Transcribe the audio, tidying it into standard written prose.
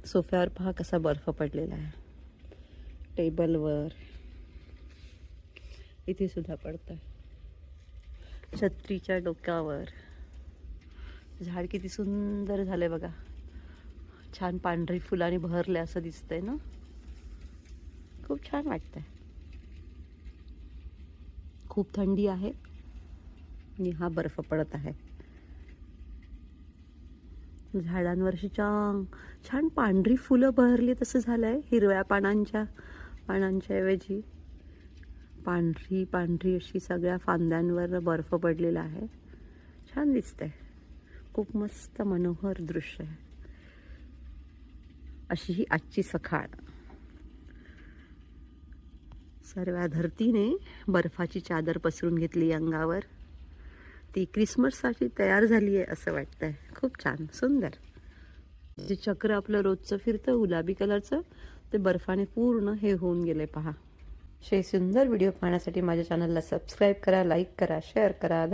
सोफ्यावर पहा कसा बर्फ पडलेला आहे, टेबलवर इथे सुद्धा पडतोय, छत्रीच्या डोक्यावर. झाड किती सुंदर झालंय बघा, छान पांढरी फुलांनी बहरले असं दिसतंय ना, खूप छान वाटतंय. खूप थंडी आहे आणि हा बर्फ पडत आहे. झाडांवरची छान पांढरी फुलं बहरली तसं झालंय, हिरव्या पानांच्या ऐवजी पांढरी पांढरी अशी सगळ्या फांद्यांवर बर्फ पडलेला आहे. छान दिसतंय, खूप मस्त मनोहर दृश्य आहे. अशी ही आजची सकाळ. सर्व धरतीने बर्फाची चादर पसरून घेतली अंगावर. ती क्रिसमससाठी तयार झाली आहे असं वाटतंय. खूप छान सुंदर. जे चक्र आपलं रोजचं फिरतं गुलाबी कलरचं, ते बर्फाने पूर्ण हे होऊन गेले पहा. असे सुंदर व्हिडिओ पाहण्यासाठी माझ्या चॅनलला सबस्क्राईब करा, लाईक करा, शेअर करा.